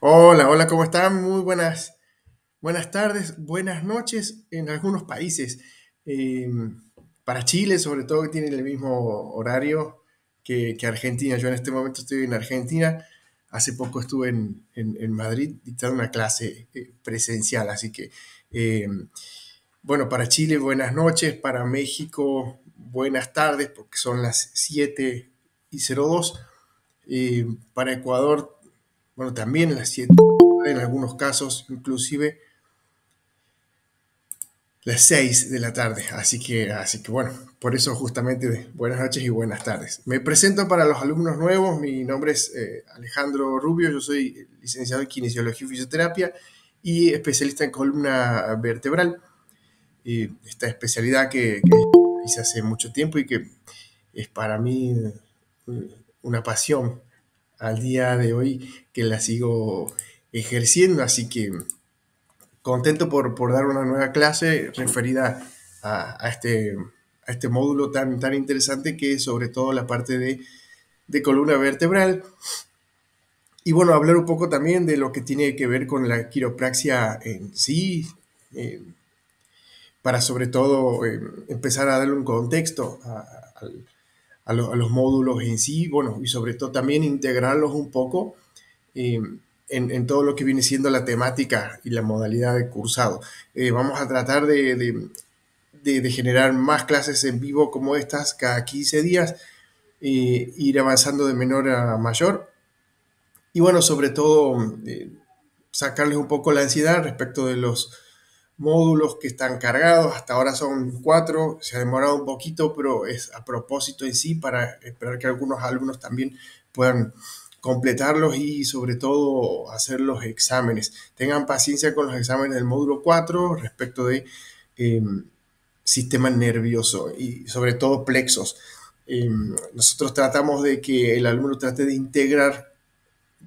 Hola, hola, ¿cómo están? Muy buenas tardes, buenas noches en algunos países. Eh, para Chile, sobre todo, que tiene el mismo horario que Argentina. Yo en este momento estoy en Argentina. Hace poco estuve en Madrid dictando una clase presencial, así que, eh, bueno, para Chile, buenas noches. Para México, buenas tardes, porque son las 7:02. Para Ecuador, bueno, también las 7, en algunos casos, inclusive las 6 de la tarde. Así que bueno, por eso justamente buenas noches y buenas tardes. Me presento para los alumnos nuevos. Mi nombre es Alejandro Rubio. Yo soy licenciado en Kinesiología y Fisioterapia y especialista en columna vertebral. Esta especialidad que hice hace mucho tiempo y que es para mí una pasión al día de hoy que la sigo ejerciendo. Así que contento por dar una nueva clase referida a este módulo tan interesante que es sobre todo la parte de columna vertebral. Y bueno, hablar un poco también de lo que tiene que ver con la quiropraxia en sí, eh, para sobre todo empezar a darle un contexto a los módulos en sí, bueno, y sobre todo también integrarlos un poco eh, en todo lo que viene siendo la temática y la modalidad de cursado. Vamos a tratar de generar más clases en vivo como estas cada 15 días, ir avanzando de menor a mayor y bueno, sobre todo sacarles un poco la ansiedad respecto de los módulos que están cargados. Hasta ahora son 4, se ha demorado un poquito, pero es a propósito en sí para esperar que algunos alumnos también puedan completarlos y sobre todo hacer los exámenes. Tengan paciencia con los exámenes del módulo 4 respecto de eh, sistema nervioso y sobre todo plexos. Nosotros tratamos de que el alumno trate de integrar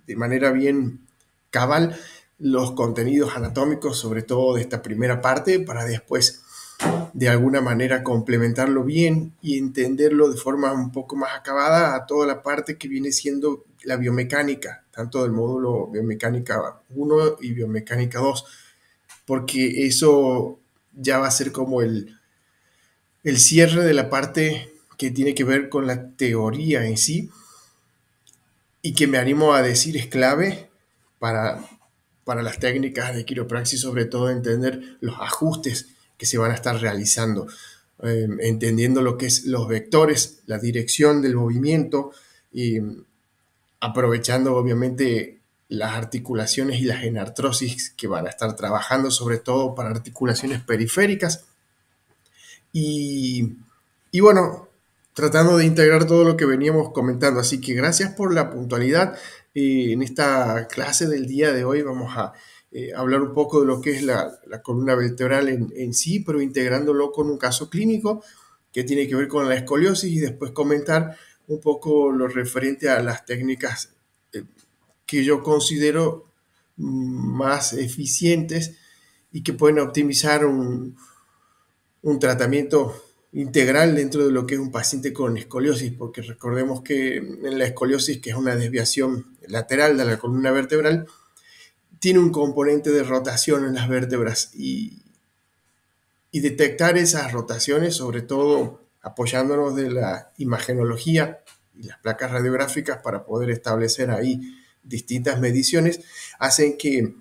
de manera bien cabal los contenidos anatómicos, sobre todo de esta primera parte, para después de alguna manera complementarlo bien y entenderlo de forma un poco más acabada a toda la parte que viene siendo la biomecánica, tanto del módulo biomecánica 1 y biomecánica 2, porque eso ya va a ser como el cierre de la parte que tiene que ver con la teoría en sí y que me animo a decir es clave para, para las técnicas de quiropraxis, sobre todo entender los ajustes que se van a estar realizando, entendiendo lo que es los vectores, la dirección del movimiento y aprovechando obviamente las articulaciones y las enartrosis que van a estar trabajando, sobre todo para articulaciones periféricas y, y bueno, tratando de integrar todo lo que veníamos comentando. Así que gracias por la puntualidad. En esta clase del día de hoy vamos a hablar un poco de lo que es la columna vertebral en sí, pero integrándolo con un caso clínico que tiene que ver con la escoliosis y después comentar un poco lo referente a las técnicas eh, que yo considero más eficientes y que pueden optimizar un tratamiento integral dentro de lo que es un paciente con escoliosis, porque recordemos que en la escoliosis, que es una desviación lateral de la columna vertebral, tiene un componente de rotación en las vértebras y detectar esas rotaciones, sobre todo apoyándonos de la imagenología y las placas radiográficas para poder establecer ahí distintas mediciones, hacen que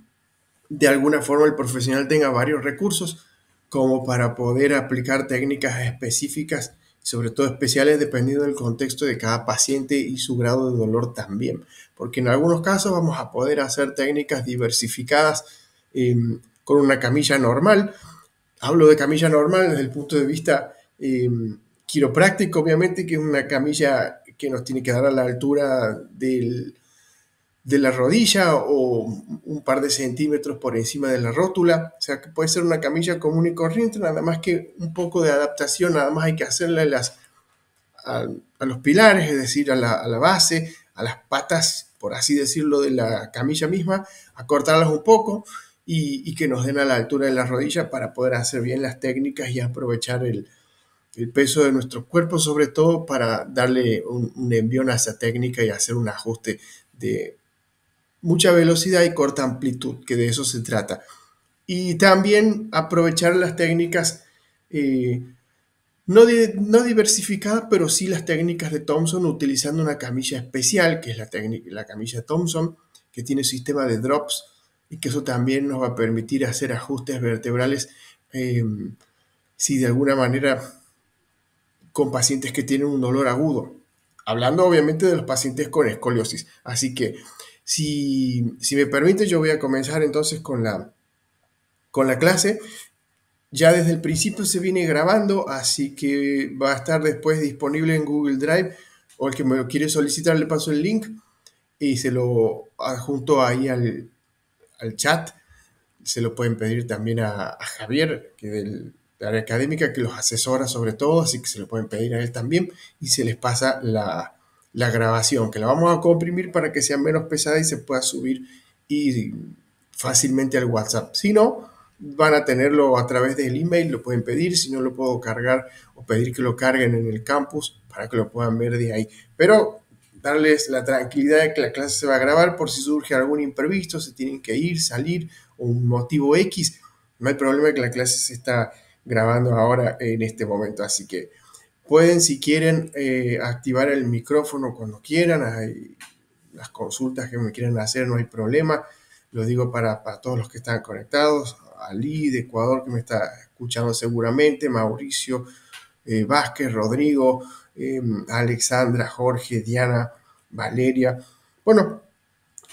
de alguna forma el profesional tenga varios recursos como para poder aplicar técnicas específicas, sobre todo especiales, dependiendo del contexto de cada paciente y su grado de dolor también. Porque en algunos casos vamos a poder hacer técnicas diversificadas con una camilla normal. Hablo de camilla normal desde el punto de vista quiropráctico, obviamente, que es una camilla que nos tiene que dar a la altura del de la rodilla o un par de centímetros por encima de la rótula. O sea que puede ser una camilla común y corriente, nada más que un poco de adaptación, nada más hay que hacerle a los pilares, es decir, a la base, a las patas, por así decirlo, de la camilla misma, a cortarlas un poco y que nos den a la altura de la rodilla para poder hacer bien las técnicas y aprovechar el peso de nuestro cuerpo, sobre todo para darle un envión a esa técnica y hacer un ajuste de mucha velocidad y corta amplitud, que de eso se trata. Y también aprovechar las técnicas no diversificadas, pero sí las técnicas de Thompson utilizando una camilla especial, que es la camilla Thompson, que tiene sistema de drops y que eso también nos va a permitir hacer ajustes vertebrales si de alguna manera con pacientes que tienen un dolor agudo. Hablando obviamente de los pacientes con escoliosis. Así que si me permite, yo voy a comenzar entonces con la clase. Ya desde el principio se viene grabando, así que va a estar después disponible en Google Drive, o el que me lo quiere solicitar le paso el link y se lo adjunto ahí al chat. Se lo pueden pedir también a Javier, que del área académica, que los asesora sobre todo, así que se lo pueden pedir a él también y se les pasa la grabación, que la vamos a comprimir para que sea menos pesada y se pueda subir y fácilmente al WhatsApp. Si no, van a tenerlo a través del email, lo pueden pedir, si no lo puedo cargar o pedir que lo carguen en el campus para que lo puedan ver de ahí. Pero darles la tranquilidad de que la clase se va a grabar por si surge algún imprevisto, se tienen que ir, salir o un motivo X. No hay problema que la clase se está grabando ahora en este momento, así que pueden, si quieren, activar el micrófono cuando quieran. Hay las consultas que me quieran hacer, no hay problema. Lo digo para todos los que están conectados. Ali de Ecuador, que me está escuchando seguramente, Mauricio Vázquez, Rodrigo, Alexandra, Jorge, Diana, Valeria. Bueno,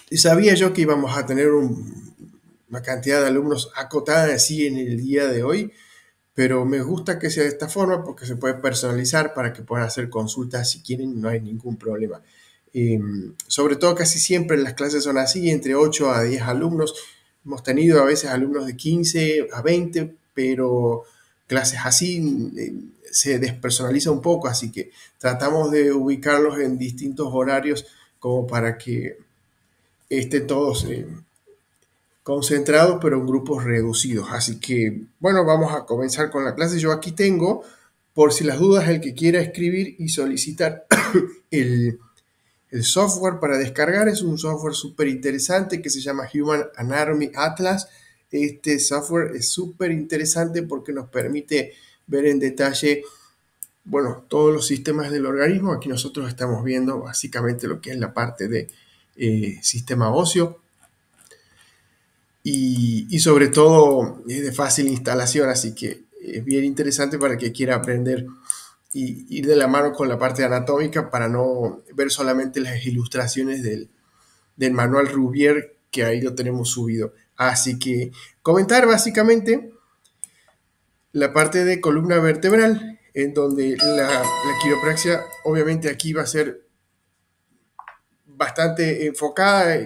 sabía yo que íbamos a tener una cantidad de alumnos acotada así en el día de hoy, pero me gusta que sea de esta forma porque se puede personalizar para que puedan hacer consultas si quieren, no hay ningún problema. Sobre todo casi siempre las clases son así, entre 8 a 10 alumnos. Hemos tenido a veces alumnos de 15 a 20, pero clases así se despersonaliza un poco, así que tratamos de ubicarlos en distintos horarios como para que estén todos concentrados, pero en grupos reducidos. Así que, bueno, vamos a comenzar con la clase. Yo aquí tengo, por si las dudas, el que quiera escribir y solicitar el, el software para descargar. Es un software súper interesante que se llama Human Anatomy Atlas. Este software es súper interesante porque nos permite ver en detalle, bueno, todos los sistemas del organismo. Aquí nosotros estamos viendo básicamente lo que es la parte de sistema óseo. Y sobre todo es de fácil instalación, así que es bien interesante para el que quiera aprender y ir de la mano con la parte anatómica para no ver solamente las ilustraciones del manual Rubier, que ahí lo tenemos subido. Así que comentar básicamente la parte de columna vertebral, en donde la quiropraxia obviamente aquí va a ser bastante enfocada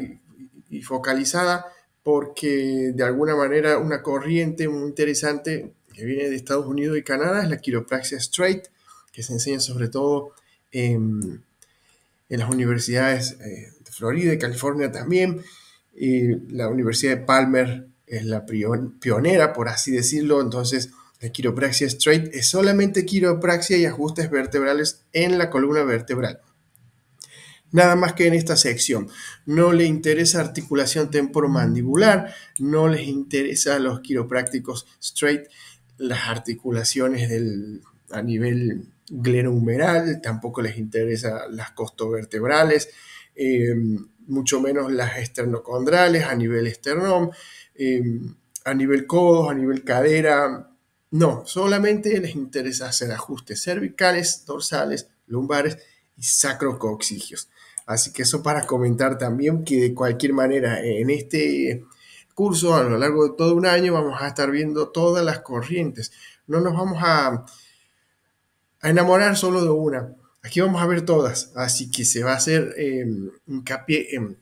y focalizada porque de alguna manera una corriente muy interesante que viene de Estados Unidos y Canadá es la quiropraxia straight, que se enseña sobre todo en las universidades de Florida y California también. La Universidad de Palmer es la pionera, por así decirlo. Entonces, la quiropraxia straight es solamente quiropraxia y ajustes vertebrales en la columna vertebral. Nada más que en esta sección. No le interesa articulación temporomandibular, no les interesa a los quiroprácticos straight las articulaciones a nivel glenohumeral, tampoco les interesa las costovertebrales, mucho menos las esternocondrales a nivel esternón, a nivel codos, a nivel cadera. No, solamente les interesa hacer ajustes cervicales, dorsales, lumbares y sacrocoxigios. Así que eso para comentar también que de cualquier manera en este curso a lo largo de todo un año vamos a estar viendo todas las corrientes. No nos vamos a enamorar solo de una. Aquí vamos a ver todas. Así que se va a hacer hincapié en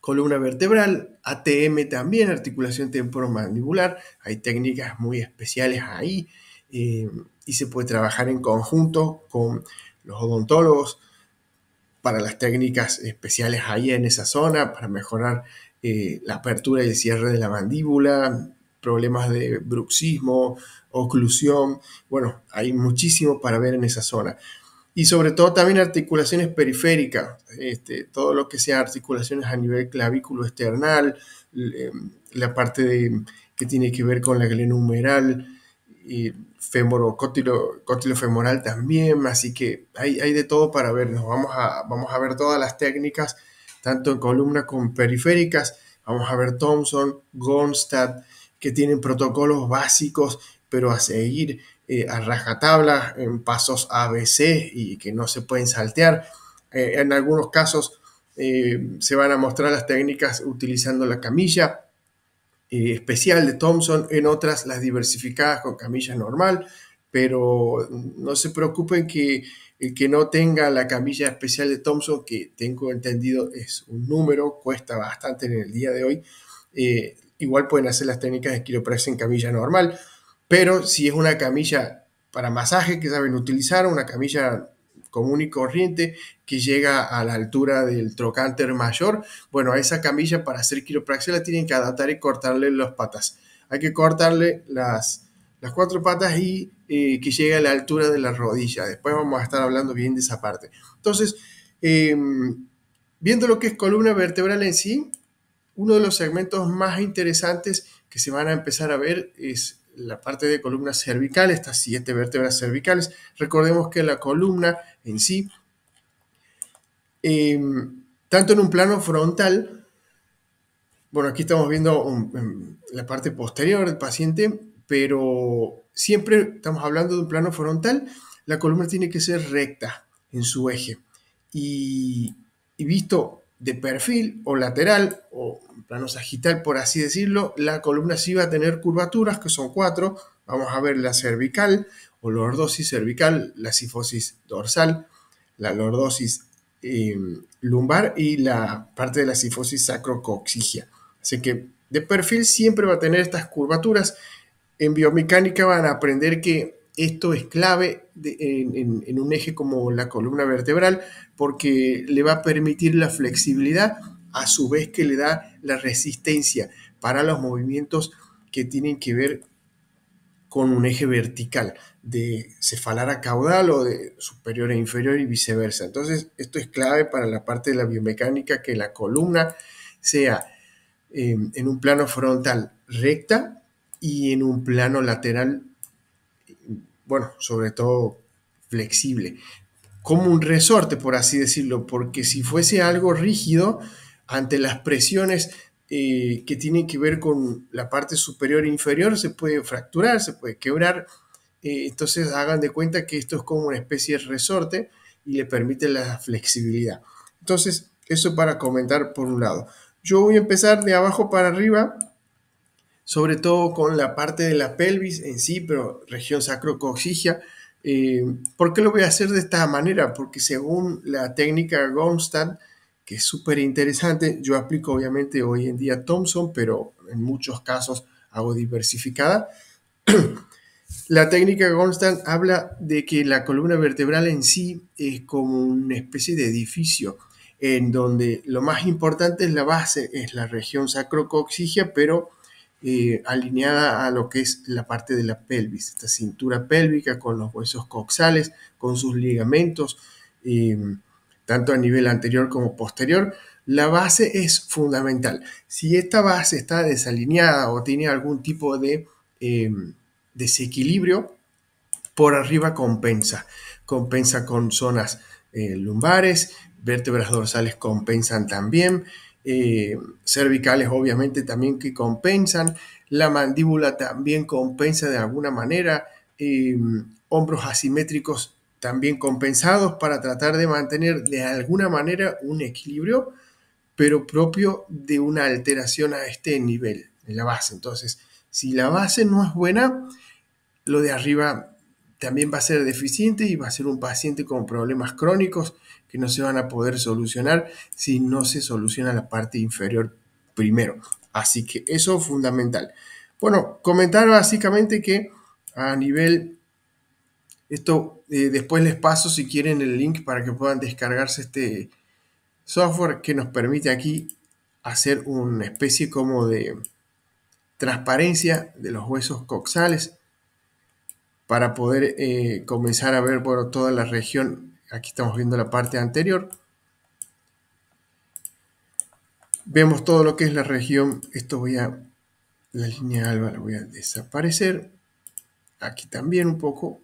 columna vertebral, ATM también, articulación temporomandibular. Hay técnicas muy especiales ahí y se puede trabajar en conjunto con los odontólogos para las técnicas especiales ahí en esa zona, para mejorar la apertura y el cierre de la mandíbula, problemas de bruxismo, oclusión. Bueno, hay muchísimo para ver en esa zona. Y sobre todo también articulaciones periféricas, todo lo que sea articulaciones a nivel clavículo esternal, la parte que tiene que ver con la glenohumeral, y cótilo femoral también, así que hay de todo para vernos. Vamos a ver todas las técnicas, tanto en columna como periféricas. Vamos a ver Thompson, Gonstad, que tienen protocolos básicos, pero a seguir a rajatabla en pasos ABC y que no se pueden saltear. En algunos casos se van a mostrar las técnicas utilizando la camilla especial de Thompson, en otras las diversificadas con camilla normal, pero no se preocupen que el que no tenga la camilla especial de Thompson, que tengo entendido es un número, cuesta bastante en el día de hoy, igual pueden hacer las técnicas de quiropraxia en camilla normal, pero si es una camilla para masaje que saben utilizar, una camilla común y corriente que llega a la altura del trocánter mayor, bueno, a esa camilla para hacer quiropraxia la tienen que adaptar y cortarle las patas. Hay que cortarle las cuatro patas y que llegue a la altura de la rodilla. Después vamos a estar hablando bien de esa parte. Entonces, viendo lo que es columna vertebral en sí, uno de los segmentos más interesantes que se van a empezar a ver es la parte de columna cervical, estas 7 vértebras cervicales. Recordemos que la columna en sí, tanto en un plano frontal, bueno, aquí estamos viendo la parte posterior del paciente, pero siempre estamos hablando de un plano frontal, la columna tiene que ser recta en su eje y visto de perfil o lateral o plano sagital, por así decirlo, la columna sí va a tener curvaturas, que son 4. Vamos a ver la cervical o lordosis cervical, la sifosis dorsal, la lordosis lumbar y la parte de la sifosis sacrocoxigia. Así que de perfil siempre va a tener estas curvaturas. En biomecánica van a aprender que esto es clave en un eje como la columna vertebral porque le va a permitir la flexibilidad, a su vez que le da la resistencia para los movimientos que tienen que ver con un eje vertical de cefalar a caudal o de superior a inferior y viceversa. Entonces, esto es clave para la parte de la biomecánica, que la columna sea en un plano frontal recta y en un plano lateral, bueno, sobre todo flexible, como un resorte, por así decirlo, porque si fuese algo rígido, ante las presiones que tienen que ver con la parte superior e inferior, se puede fracturar, se puede quebrar. Entonces hagan de cuenta que esto es como una especie de resorte y le permite la flexibilidad. Entonces, eso para comentar por un lado. Yo voy a empezar de abajo para arriba, sobre todo con la parte de la pelvis en sí, pero región sacrocoxigia. ¿Por qué lo voy a hacer de esta manera? Porque según la técnica Gonstad, que es súper interesante, yo aplico obviamente hoy en día Thompson, pero en muchos casos hago diversificada. La técnica Gonstad habla de que la columna vertebral en sí es como una especie de edificio, en donde lo más importante es la base, es la región sacrocoxigia, pero alineada a lo que es la parte de la pelvis, esta cintura pélvica con los huesos coxales, con sus ligamentos, tanto a nivel anterior como posterior. La base es fundamental. Si esta base está desalineada o tiene algún tipo de desequilibrio, por arriba compensa con zonas lumbares, vértebras dorsales compensan también, cervicales obviamente también que compensan, la mandíbula también compensa de alguna manera, hombros asimétricos también compensados para tratar de mantener de alguna manera un equilibrio, pero propio de una alteración a este nivel, en la base. Entonces, si la base no es buena, lo de arriba también va a ser deficiente y va a ser un paciente con problemas crónicos que no se van a poder solucionar si no se soluciona la parte inferior primero. Así que eso es fundamental. Bueno, comentar básicamente que a nivel, esto después les paso si quieren el link para que puedan descargarse este software que nos permite aquí hacer una especie como de transparencia de los huesos coxales para poder comenzar a ver, bueno, toda la región. Aquí estamos viendo la parte anterior. Vemos todo lo que es la región. La línea alba la voy a desaparecer. Aquí también un poco.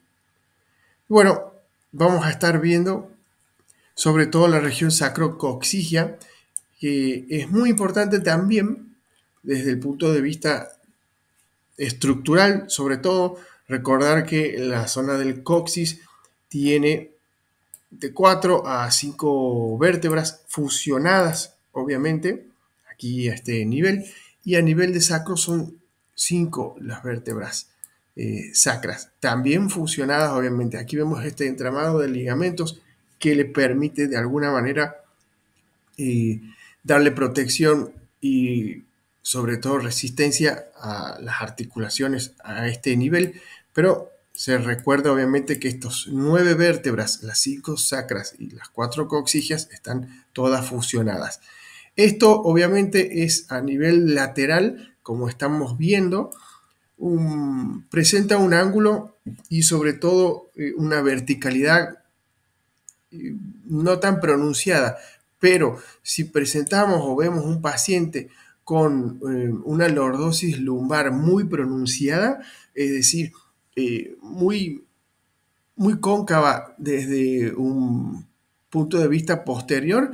Bueno, vamos a estar viendo sobre todo la región sacrocoxigia, que es muy importante también desde el punto de vista estructural, sobre todo recordar que la zona del coxis tiene de 4 a 5 vértebras fusionadas, obviamente, aquí a este nivel, y a nivel de sacro son 5 las vértebras sacras, también fusionadas, obviamente. Aquí vemos este entramado de ligamentos que le permite de alguna manera darle protección y sobre todo resistencia a las articulaciones a este nivel, pero se recuerda obviamente que estos 9 vértebras, las 5 sacras y las 4 coxigias, están todas fusionadas. Esto obviamente es a nivel lateral, como estamos viendo, presenta un ángulo y sobre todo una verticalidad no tan pronunciada, pero si presentamos o vemos un paciente con una lordosis lumbar muy pronunciada, es decir, muy, muy cóncava desde un punto de vista posterior,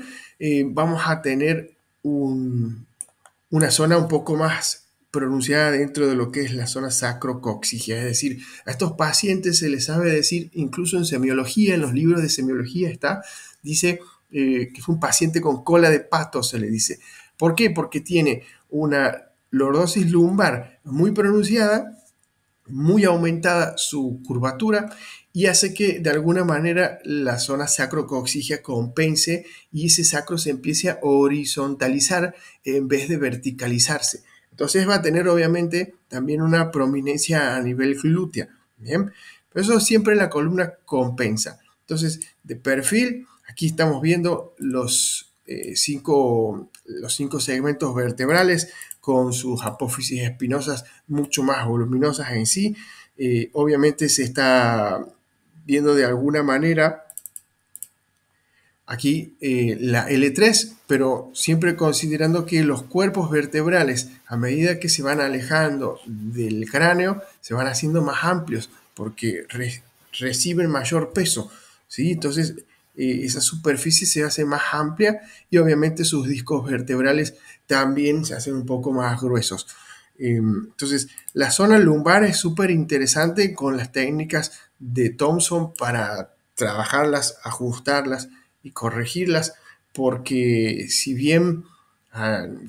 vamos a tener una zona un poco más pronunciada dentro de lo que es la zona sacrocoxigia. Es decir, a estos pacientes se les sabe decir, incluso en semiología, en los libros de semiología dice que fue un paciente con cola de pato, se le dice. ¿Por qué? Porque tiene una lordosis lumbar muy pronunciada, muy aumentada su curvatura y hace que de alguna manera la zona sacrocoxigia compense y ese sacro se empiece a horizontalizar en vez de verticalizarse. Entonces va a tener obviamente también una prominencia a nivel glútea. Bien, pero eso siempre la columna compensa. Entonces, de perfil, aquí estamos viendo los 5 segmentos vertebrales con sus apófisis espinosas mucho más voluminosas en sí. Obviamente se está viendo de alguna manera aquí la L3, pero siempre considerando que los cuerpos vertebrales, a medida que se van alejando del cráneo, se van haciendo más amplios porque reciben mayor peso, ¿sí? Entonces, esa superficie se hace más amplia y obviamente sus discos vertebrales también se hacen un poco más gruesos. Entonces, la zona lumbar es súper interesante con las técnicas de Thompson para trabajarlas, ajustarlas y corregirlas, porque si bien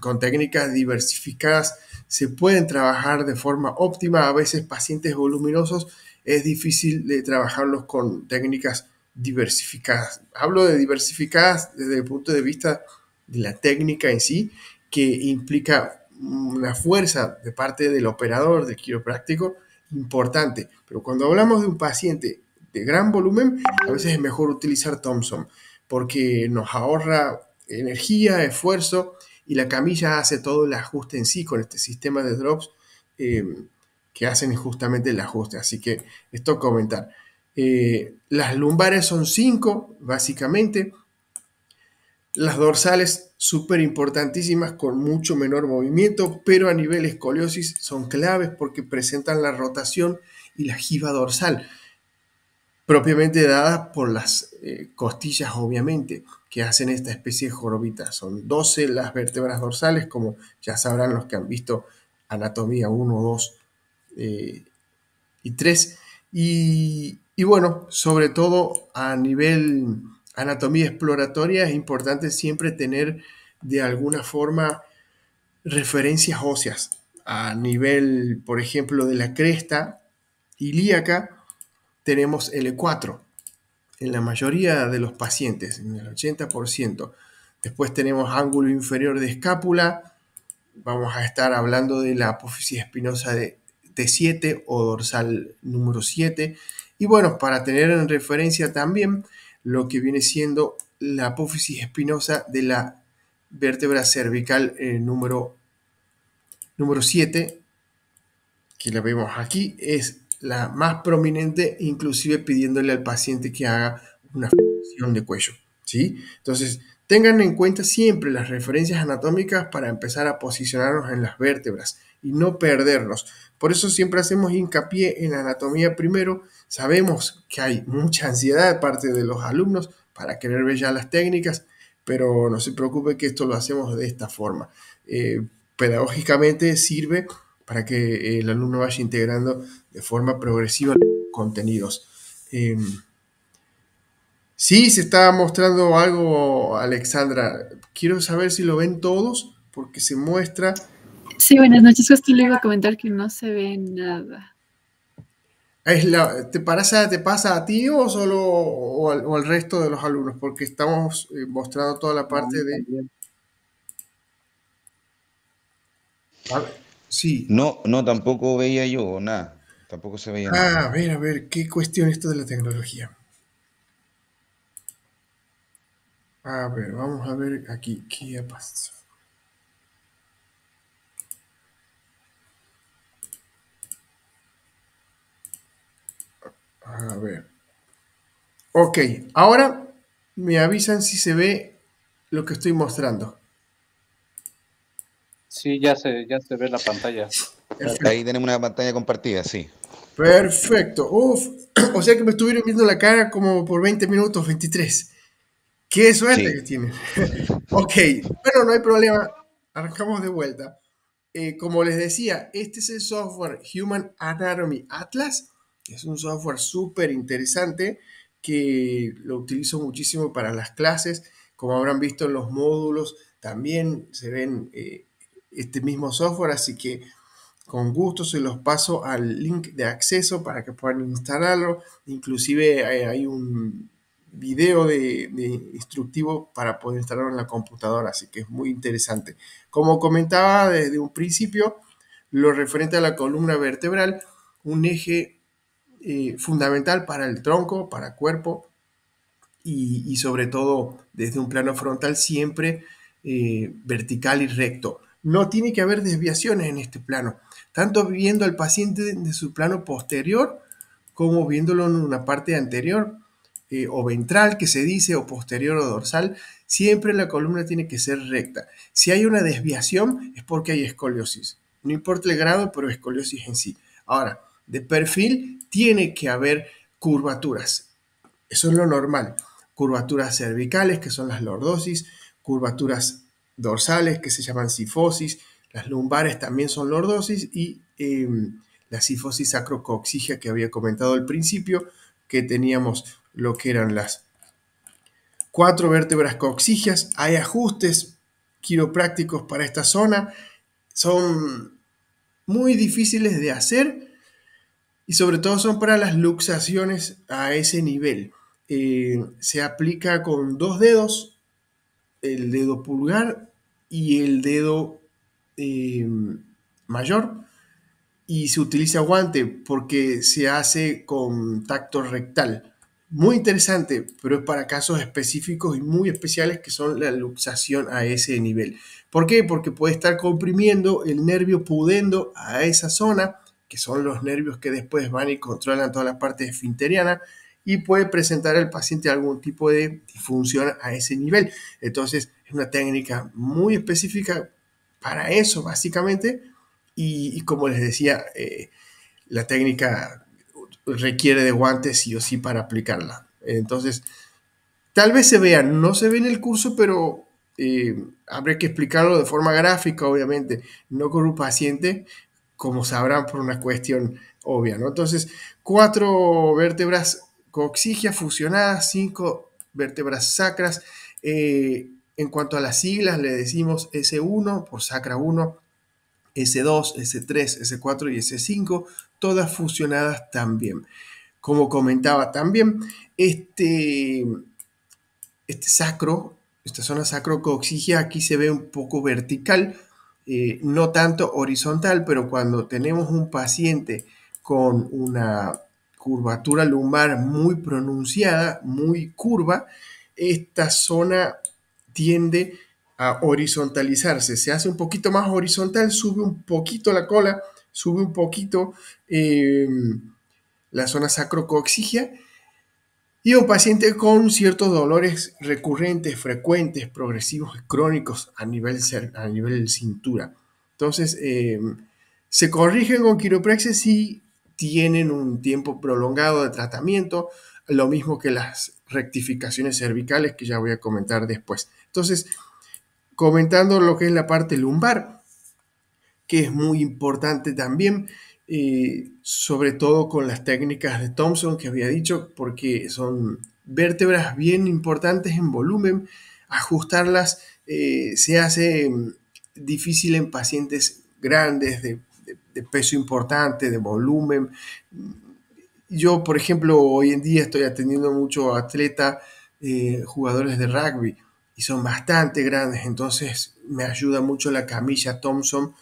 con técnicas diversificadas se pueden trabajar de forma óptima, a veces pacientes voluminosos es difícil de trabajarlos con técnicas diversificadas. Hablo de diversificadas desde el punto de vista de la técnica en sí, que implica una fuerza de parte del operador, del quiropráctico, importante. Pero cuando hablamos de un paciente de gran volumen, a veces es mejor utilizar Thompson, porque nos ahorra energía, esfuerzo, y la camilla hace todo el ajuste en sí con este sistema de drops que hacen justamente el ajuste. Así que esto comentar. Las lumbares son 5, básicamente. Las dorsales súper importantísimas con mucho menor movimiento, pero a nivel escoliosis son claves porque presentan la rotación y la jiba dorsal, propiamente dadas por las costillas, obviamente, que hacen esta especie de jorobita. Son 12 las vértebras dorsales, como ya sabrán los que han visto anatomía 1, 2 y 3. Y bueno, sobre todo a nivel anatomía exploratoria es importante siempre tener de alguna forma referencias óseas a nivel, por ejemplo, de la cresta ilíaca. tenemos L4 en la mayoría de los pacientes, en el 80%. Después tenemos ángulo inferior de escápula. Vamos a estar hablando de la apófisis espinosa de T7 o dorsal número 7. Y bueno, para tener en referencia también lo que viene siendo la apófisis espinosa de la vértebra cervical número 7, que la vemos aquí, es la más prominente, inclusive pidiéndole al paciente que haga una flexión de cuello, ¿sí? Entonces, tengan en cuenta siempre las referencias anatómicas para empezar a posicionarnos en las vértebras y no perdernos. Por eso siempre hacemos hincapié en la anatomía primero. Sabemos que hay mucha ansiedad de parte de los alumnos para querer ver ya las técnicas, pero no se preocupe que esto lo hacemos de esta forma. Pedagógicamente sirve para que el alumno vaya integrando de forma progresiva los contenidos. Sí, se está mostrando algo, Alexandra. Quiero saber si lo ven todos, porque se muestra. Sí, buenas noches. Justo le iba a comentar que no se ve nada. ¿Te pasa a ti o solo o al resto de los alumnos? Porque estamos mostrando toda la parte de. A ver, sí. No, no, tampoco veía yo nada. Tampoco se veía nada. A ver, qué cuestión esto de la tecnología. A ver, vamos a ver aquí qué pasa. A ver. Ok, ahora me avisan si se ve lo que estoy mostrando. Sí, ya se ve la pantalla. Perfecto. Ahí tenemos una pantalla compartida, sí. Perfecto. Uf, o sea que me estuvieron viendo la cara como por 20 minutos, 23. Qué suerte Sí. que tienen. Ok, bueno, no hay problema. Arrancamos de vuelta. Como les decía, este es el software Human Anatomy Atlas. Es un software súper interesante que lo utilizo muchísimo para las clases. Como habrán visto en los módulos, también se ven este mismo software, así que con gusto se los paso al link de acceso para que puedan instalarlo. Inclusive hay un video de instructivo para poder instalarlo en la computadora, así que es muy interesante. Como comentaba desde un principio, lo referente a la columna vertebral, un eje fundamental para el tronco, para cuerpo y sobre todo desde un plano frontal siempre vertical y recto. No tiene que haber desviaciones en este plano, tanto viendo al paciente de su plano posterior como viéndolo en una parte anterior o ventral que se dice, o posterior o dorsal. Siempre la columna tiene que ser recta. Si hay una desviación es porque hay escoliosis. No importa el grado, pero escoliosis en sí. Ahora, de perfil tiene que haber curvaturas. Eso es lo normal. Curvaturas cervicales, que son las lordosis, curvaturas dorsales, que se llaman cifosis, las lumbares también son lordosis, y la cifosis sacrococcígea que había comentado al principio, que teníamos lo que eran las 4 vértebras coccígeas. Hay ajustes quiroprácticos para esta zona, son muy difíciles de hacer y sobre todo son para las luxaciones a ese nivel. Se aplica con 2 dedos, el dedo pulgar y el dedo mayor, y se utiliza guante porque se hace con tacto rectal. Muy interesante, pero es para casos específicos y muy especiales que son la luxación a ese nivel. ¿Por qué? Porque puede estar comprimiendo el nervio pudendo a esa zona, que son los nervios que después van y controlan toda la parte esfinteriana, y puede presentar al paciente algún tipo de disfunción a ese nivel. Entonces, es una técnica muy específica para eso, básicamente, y como les decía, la técnica requiere de guantes sí o sí para aplicarla. Entonces, tal vez se vea, no se ve en el curso, pero habría que explicarlo de forma gráfica, obviamente, no con un paciente, como sabrán por una cuestión obvia, ¿no? Entonces, 4 vértebras coccígeas fusionadas, 5 vértebras sacras. En cuanto a las siglas, le decimos S1 por sacra 1, S2, S3, S4 y S5, todas fusionadas también. como comentaba también, este sacro, esta zona sacrococcígea aquí se ve un poco vertical, no tanto horizontal, pero cuando tenemos un paciente con una curvatura lumbar muy pronunciada, muy curva, esta zona tiende a horizontalizarse, se hace un poquito más horizontal, sube un poquito la cola, sube un poquito la zona sacrococcígea, y un paciente con ciertos dolores recurrentes, frecuentes, progresivos y crónicos a nivel cintura. Entonces, se corrigen con quiropraxia si tienen un tiempo prolongado de tratamiento, lo mismo que las rectificaciones cervicales que ya voy a comentar después. Entonces, comentando lo que es la parte lumbar, que es muy importante también, sobre todo con las técnicas de Thompson que había dicho, porque son vértebras bien importantes en volumen. Ajustarlas se hace difícil en pacientes grandes, de peso importante, de volumen. Yo, por ejemplo, hoy en día estoy atendiendo mucho atletas, jugadores de rugby, y son bastante grandes, entonces me ayuda mucho la camilla Thompson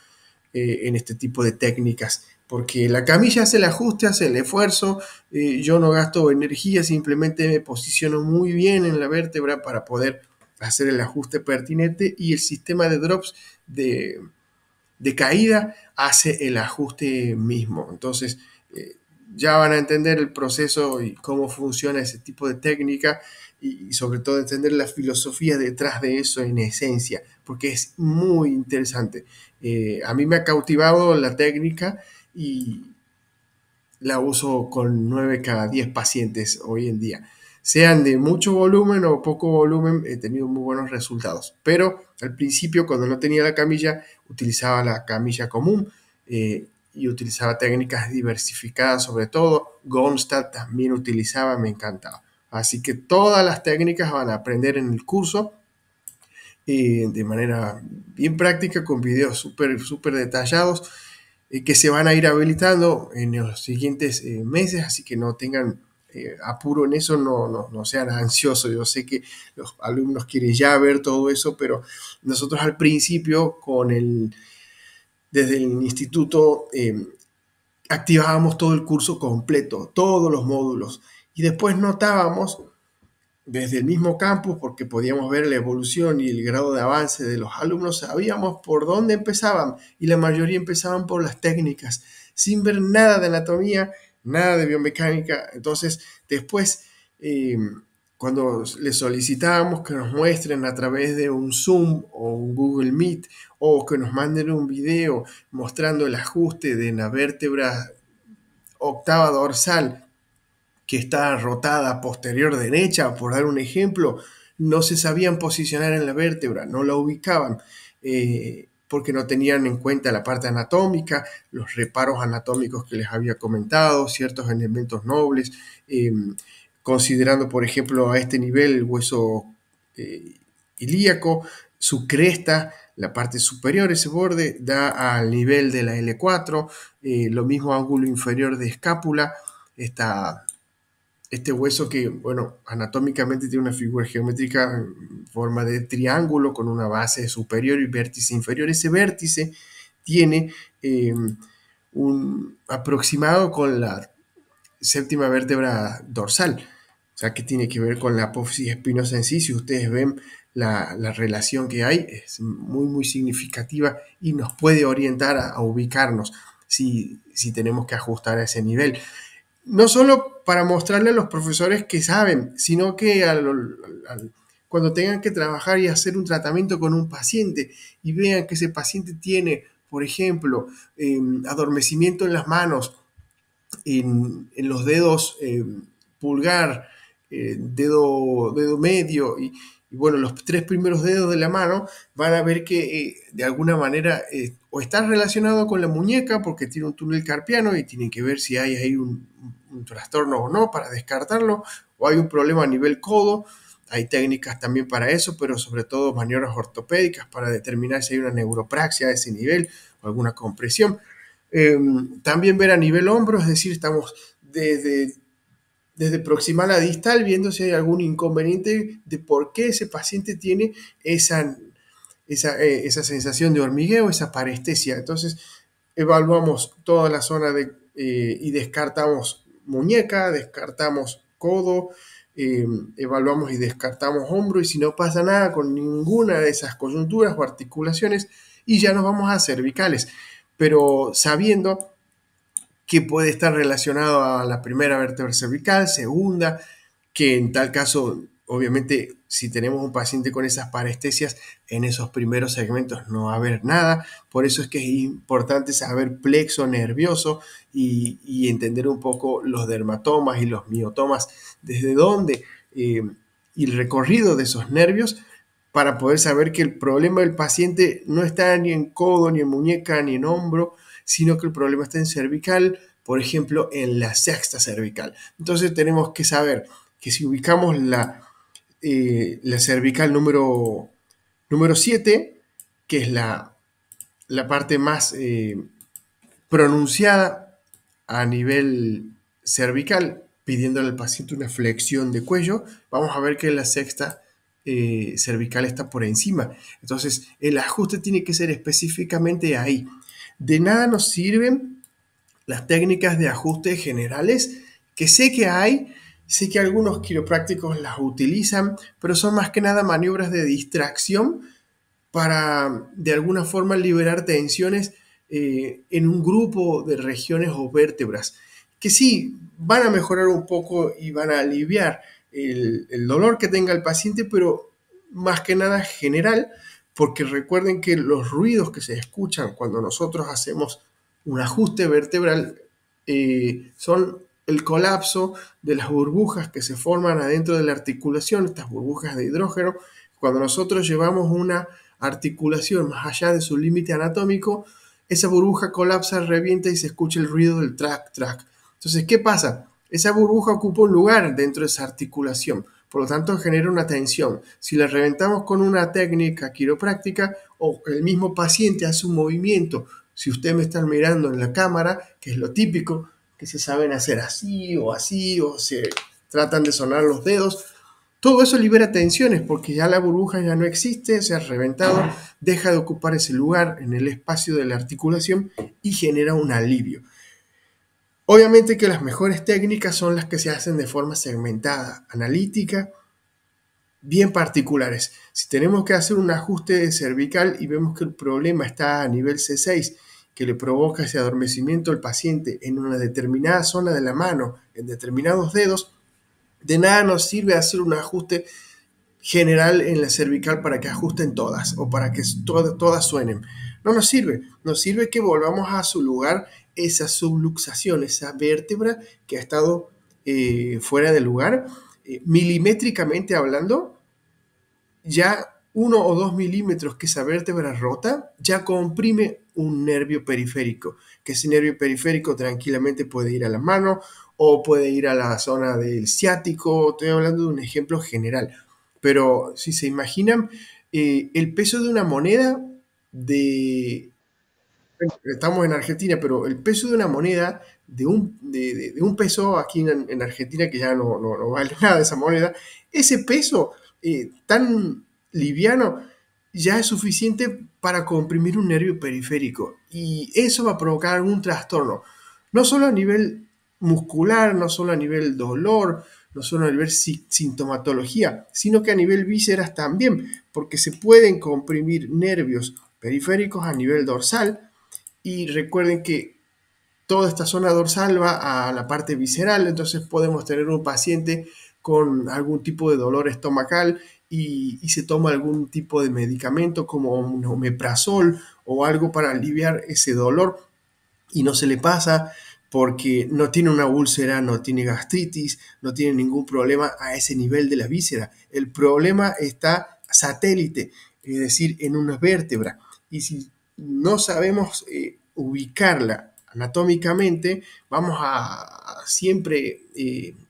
en este tipo de técnicas, porque la camilla hace el ajuste, hace el esfuerzo, yo no gasto energía, simplemente me posiciono muy bien en la vértebra para poder hacer el ajuste pertinente, y el sistema de drops de caída hace el ajuste mismo. Entonces, ya van a entender el proceso y cómo funciona ese tipo de técnica, y sobre todo entender la filosofía detrás de eso en esencia, porque es muy interesante. A mí me ha cautivado la técnica y la uso con 9 cada 10 pacientes hoy en día. Sean de mucho volumen o poco volumen, he tenido muy buenos resultados. Pero al principio, cuando no tenía la camilla, utilizaba la camilla común y utilizaba técnicas diversificadas, sobre todo. Gonstad también utilizaba, me encantaba. Así que todas las técnicas van a aprender en el curso de manera bien práctica, con videos súper detallados que se van a ir habilitando en los siguientes meses, así que no tengan apuro en eso, no sean ansiosos. Yo sé que los alumnos quieren ya ver todo eso, pero nosotros al principio desde el instituto activábamos todo el curso completo, todos los módulos, y después notábamos desde el mismo campus, porque podíamos ver la evolución y el grado de avance de los alumnos, sabíamos por dónde empezaban, y la mayoría empezaban por las técnicas, sin ver nada de anatomía, nada de biomecánica. Entonces, después, cuando les solicitábamos que nos muestren a través de un Zoom o un Google Meet, o que nos manden un video mostrando el ajuste de la vértebra octava dorsal, que está rotada posterior derecha, por dar un ejemplo, no se sabían posicionar en la vértebra, no la ubicaban, porque no tenían en cuenta la parte anatómica, los reparos anatómicos que les había comentado, ciertos elementos nobles, considerando, por ejemplo, a este nivel el hueso ilíaco, su cresta, la parte superior, ese borde, da al nivel de la L4, lo mismo ángulo inferior de escápula, este hueso que, bueno, anatómicamente tiene una figura geométrica en forma de triángulo con una base superior y vértice inferior. Ese vértice tiene un aproximado con la séptima vértebra dorsal, o sea, que tiene que ver con la apófisis espinosa en sí. Si ustedes ven la relación que hay, es muy significativa y nos puede orientar a ubicarnos si tenemos que ajustar a ese nivel. No solo para mostrarle a los profesores que saben, sino que cuando tengan que trabajar y hacer un tratamiento con un paciente y vean que ese paciente tiene, por ejemplo, adormecimiento en las manos, en los dedos pulgar, dedo medio y bueno, los 3 primeros dedos de la mano, van a ver que de alguna manera o está relacionado con la muñeca porque tiene un túnel carpiano y tienen que ver si hay ahí un trastorno o no para descartarlo, o hay un problema a nivel codo. Hay técnicas también para eso, pero sobre todo maniobras ortopédicas para determinar si hay una neuropraxia a ese nivel o alguna compresión. También ver a nivel hombro, es decir, estamos desde desde proximal a distal, viendo si hay algún inconveniente de por qué ese paciente tiene esa sensación de hormigueo, esa parestesia. Entonces, evaluamos toda la zona y descartamos muñeca, descartamos codo, evaluamos y descartamos hombro, y si no pasa nada con ninguna de esas coyunturas o articulaciones, y ya nos vamos a cervicales, pero sabiendo que puede estar relacionado a la primera vértebra cervical, segunda, que en tal caso, obviamente, si tenemos un paciente con esas parestesias, en esos primeros segmentos no va a haber nada. Por eso es que es importante saber plexo nervioso y entender un poco los dermatomas y los miotomas, desde dónde y el recorrido de esos nervios, para poder saber que el problema del paciente no está ni en codo, ni en muñeca, ni en hombro, sino que el problema está en cervical, por ejemplo, en la sexta cervical. Entonces tenemos que saber que si ubicamos la cervical número 7, que es la parte más pronunciada a nivel cervical, pidiéndole al paciente una flexión de cuello, vamos a ver que la sexta cervical está por encima. Entonces, el ajuste tiene que ser específicamente ahí. De nada nos sirven las técnicas de ajuste generales, que sé que hay, sé que algunos quiroprácticos las utilizan, pero son más que nada maniobras de distracción para de alguna forma liberar tensiones en un grupo de regiones o vértebras, que sí van a mejorar un poco y van a aliviar el dolor que tenga el paciente, pero más que nada general, porque recuerden que los ruidos que se escuchan cuando nosotros hacemos un ajuste vertebral son el colapso de las burbujas que se forman adentro de la articulación, estas burbujas de hidrógeno. Cuando nosotros llevamos una articulación más allá de su límite anatómico, esa burbuja colapsa, revienta y se escucha el ruido del track. Entonces, ¿qué pasa? Esa burbuja ocupa un lugar dentro de esa articulación, por lo tanto genera una tensión. Si la reventamos con una técnica quiropráctica o el mismo paciente hace un movimiento, si ustedes me están mirando en la cámara, que es lo típico, que se saben hacer así, o se tratan de sonar los dedos, todo eso libera tensiones porque ya la burbuja ya no existe, se ha reventado, deja de ocupar ese lugar en el espacio de la articulación y genera un alivio. Obviamente que las mejores técnicas son las que se hacen de forma segmentada, analítica, bien particulares. Si tenemos que hacer un ajuste cervical y vemos que el problema está a nivel C6, que le provoca ese adormecimiento al paciente en una determinada zona de la mano, en determinados dedos, de nada nos sirve hacer un ajuste general en la cervical para que ajusten todas o para que todas suenen. No nos sirve. Nos sirve que volvamos a su lugar esa subluxación, esa vértebra que ha estado fuera de lugar. Milimétricamente hablando, ya 1 o 2 milímetros que esa vértebra rota ya comprime un nervio periférico, que ese nervio periférico tranquilamente puede ir a la mano o puede ir a la zona del ciático. Estoy hablando de un ejemplo general, pero si se imaginan el peso de una moneda estamos en Argentina, pero el peso de una moneda de un peso aquí en Argentina, que ya no vale nada esa moneda, ese peso tan liviano ya es suficiente para comprimir un nervio periférico, y eso va a provocar algún trastorno, no solo a nivel muscular, no solo a nivel dolor, no solo a nivel sintomatología, sino que a nivel vísceras también, porque se pueden comprimir nervios periféricos a nivel dorsal. Y recuerden que toda esta zona dorsal va a la parte visceral, entonces podemos tener un paciente con algún tipo de dolor estomacal y se toma algún tipo de medicamento como un omeprazol o algo para aliviar ese dolor y no se le pasa porque no tiene una úlcera, no tiene gastritis, no tiene ningún problema a ese nivel de la víscera. El problema está satélite, es decir, en una vértebra. Y si no sabemos ubicarla anatómicamente, vamos a siempre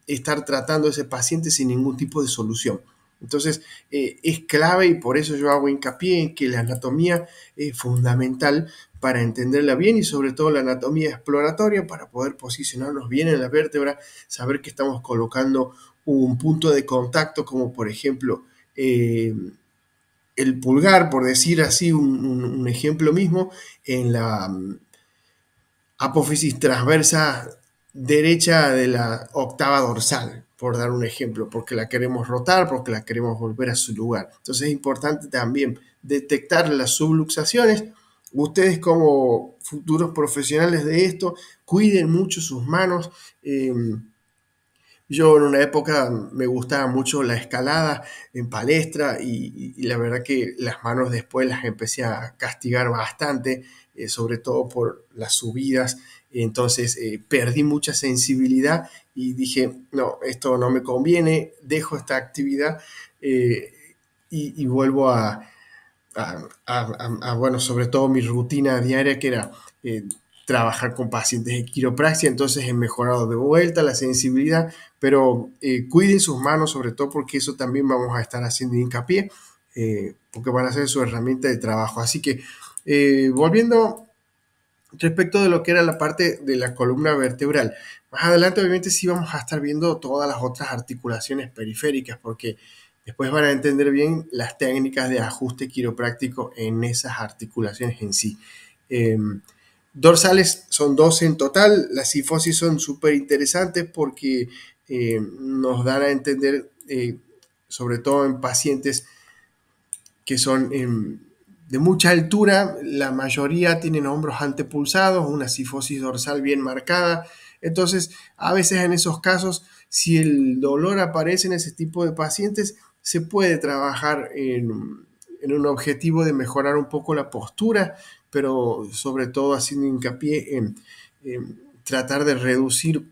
estar tratando a ese paciente sin ningún tipo de solución. Entonces, es clave y por eso yo hago hincapié en que la anatomía es fundamental para entenderla bien y sobre todo la anatomía exploratoria para poder posicionarnos bien en la vértebra, saber que estamos colocando un punto de contacto como por ejemplo el pulgar, por decir así un ejemplo mismo, en la apófisis transversa derecha de la octava dorsal, por dar un ejemplo, porque la queremos rotar, porque la queremos volver a su lugar. Entonces es importante también detectar las subluxaciones. Ustedes como futuros profesionales de esto, cuiden mucho sus manos. Yo en una época me gustaba mucho la escalada en palestra y la verdad que las manos después las empecé a castigar bastante, sobre todo por las subidas. Entonces perdí mucha sensibilidad y dije, no, esto no me conviene, dejo esta actividad y vuelvo bueno, sobre todo mi rutina diaria que era trabajar con pacientes de quiropraxia, entonces he mejorado de vuelta la sensibilidad, pero cuiden sus manos sobre todo porque eso también vamos a estar haciendo hincapié, porque van a ser su herramienta de trabajo. Así que volviendo respecto de lo que era la parte de la columna vertebral, más adelante obviamente sí vamos a estar viendo todas las otras articulaciones periféricas porque después van a entender bien las técnicas de ajuste quiropráctico en esas articulaciones en sí. Dorsales son 12 en total, las cifosis son súper interesantes porque nos dan a entender, sobre todo en pacientes que son de mucha altura, la mayoría tienen hombros antepulsados, una cifosis dorsal bien marcada. Entonces, a veces en esos casos, si el dolor aparece en ese tipo de pacientes, se puede trabajar en un objetivo de mejorar un poco la postura, pero sobre todo haciendo hincapié en tratar de reducir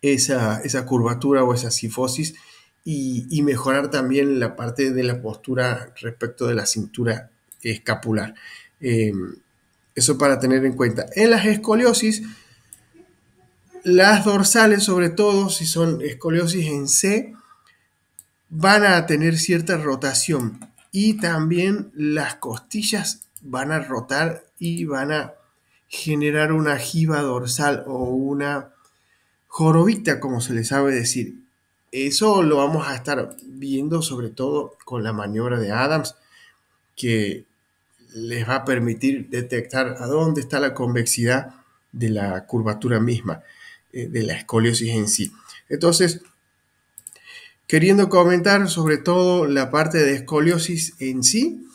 esa curvatura o esa cifosis y mejorar también la parte de la postura respecto de la cintura escapular. Eso para tener en cuenta. En las escoliosis, las dorsales, sobre todo si son escoliosis en C, van a tener cierta rotación y también las costillas van a rotar y van a generar una jiba dorsal o una jorobita, como se le sabe decir. Eso lo vamos a estar viendo sobre todo con la maniobra de Adams, que les va a permitir detectar a dónde está la convexidad de la curvatura misma, de la escoliosis en sí. Entonces, queriendo comentar sobre todo la parte de escoliosis en sí,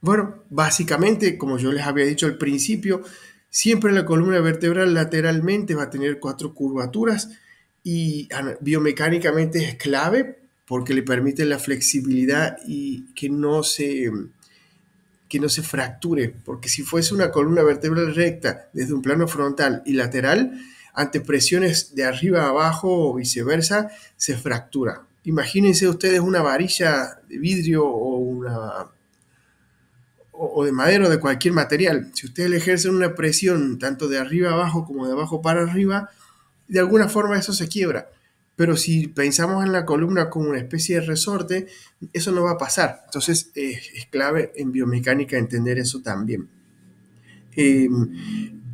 bueno, básicamente, como yo les había dicho al principio, siempre la columna vertebral lateralmente va a tener 4 curvaturas y biomecánicamente es clave porque le permite la flexibilidad y que no se fracture, porque si fuese una columna vertebral recta desde un plano frontal y lateral, ante presiones de arriba a abajo o viceversa, se fractura. Imagínense ustedes una varilla de vidrio o de madera o de cualquier material. Si ustedes le ejercen una presión tanto de arriba a abajo como de abajo para arriba, de alguna forma eso se quiebra. Pero si pensamos en la columna como una especie de resorte, eso no va a pasar. Entonces es clave en biomecánica entender eso también.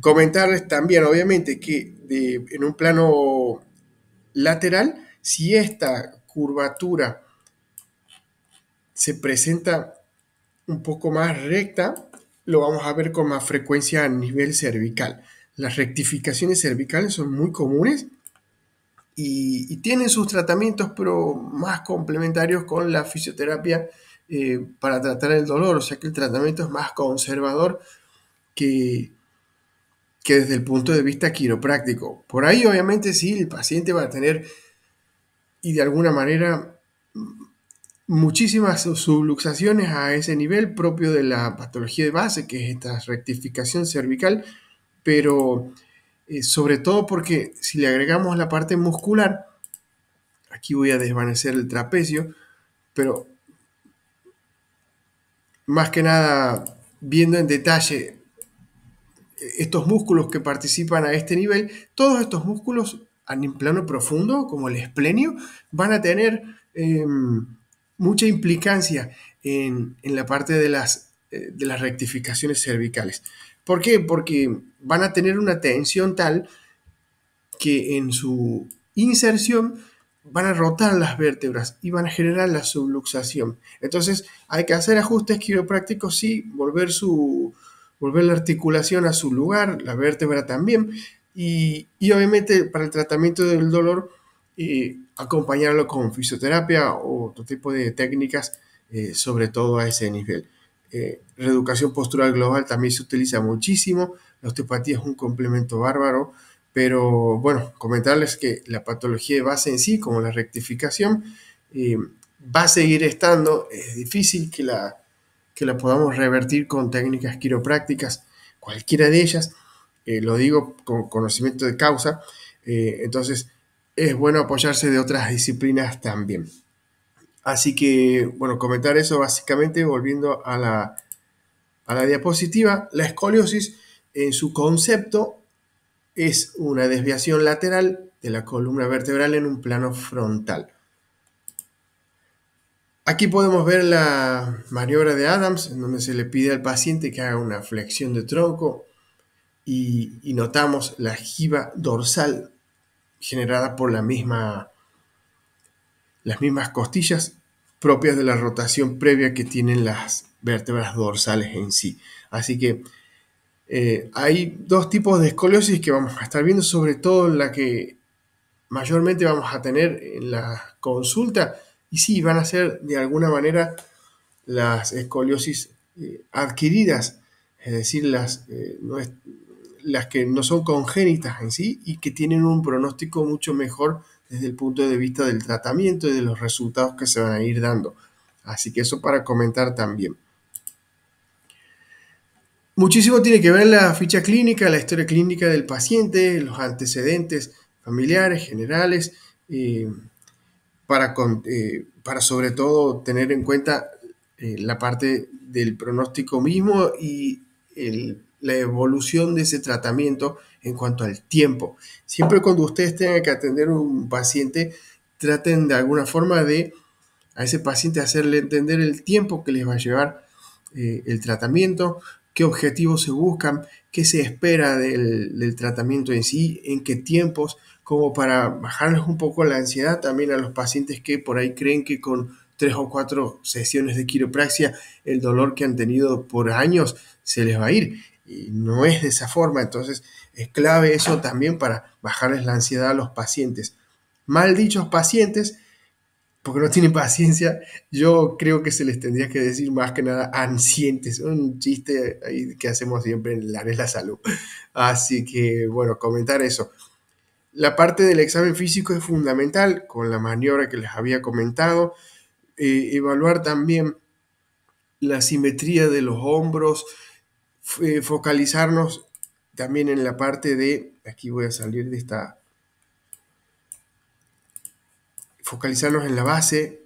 Comentarles también, obviamente, que en un plano lateral, si esta curvatura se presenta un poco más recta, lo vamos a ver con más frecuencia a nivel cervical. Las rectificaciones cervicales son muy comunes y tienen sus tratamientos, pero más complementarios con la fisioterapia para tratar el dolor, o sea que el tratamiento es más conservador que desde el punto de vista quiropráctico. Por ahí obviamente sí, el paciente va a tener y de alguna manera muchísimas subluxaciones a ese nivel propio de la patología de base, que es esta rectificación cervical, pero sobre todo porque si le agregamos la parte muscular, aquí voy a desvanecer el trapecio, pero más que nada viendo en detalle estos músculos que participan a este nivel, todos estos músculos en plano profundo, como el esplenio, van a tener mucha implicancia en la parte de las rectificaciones cervicales. ¿Por qué? Porque van a tener una tensión tal que en su inserción van a rotar las vértebras y van a generar la subluxación. Entonces hay que hacer ajustes quiroprácticos, sí, volver la articulación a su lugar, la vértebra también, y obviamente para el tratamiento del dolor, acompañarlo con fisioterapia o otro tipo de técnicas, sobre todo a ese nivel. Reeducación postural global también se utiliza muchísimo, la osteopatía es un complemento bárbaro, pero bueno, comentarles que la patología de base en sí, como la rectificación, va a seguir estando. Es difícil que la podamos revertir con técnicas quiroprácticas, cualquiera de ellas, lo digo con conocimiento de causa, entonces es bueno apoyarse de otras disciplinas también. Así que, bueno, comentar eso básicamente, volviendo a la diapositiva. La escoliosis en su concepto es una desviación lateral de la columna vertebral en un plano frontal. Aquí podemos ver la maniobra de Adams, en donde se le pide al paciente que haga una flexión de tronco y notamos la jiba dorsal generada por las mismas costillas propias de la rotación previa que tienen las vértebras dorsales en sí. Así que hay dos tipos de escoliosis que vamos a estar viendo, sobre todo la que mayormente vamos a tener en la consulta, y sí, van a ser de alguna manera las escoliosis adquiridas, es decir, las que no son congénitas en sí y que tienen un pronóstico mucho mejor desde el punto de vista del tratamiento y de los resultados que se van a ir dando. Así que eso para comentar también. Muchísimo tiene que ver la ficha clínica, la historia clínica del paciente, los antecedentes familiares, generales, para sobre todo tener en cuenta la parte del pronóstico mismo y la evolución de ese tratamiento en cuanto al tiempo. Siempre cuando ustedes tengan que atender a un paciente, traten de alguna forma a ese paciente hacerle entender el tiempo que les va a llevar el tratamiento, qué objetivos se buscan, qué se espera del tratamiento en sí, en qué tiempos, como para bajarles un poco la ansiedad también a los pacientes que por ahí creen que con 3 o 4 sesiones de quiropraxia el dolor que han tenido por años se les va a ir. Y no es de esa forma, entonces es clave eso también para bajarles la ansiedad a los pacientes. Mal dichos pacientes, porque no tienen paciencia, yo creo que se les tendría que decir más que nada ansientes, un chiste ahí que hacemos siempre en el área de la salud. Así que, bueno, comentar eso. La parte del examen físico es fundamental, con la maniobra que les había comentado. Evaluar también la simetría de los hombros, focalizarnos también en la parte de, aquí voy a salir de esta, focalizarnos en la base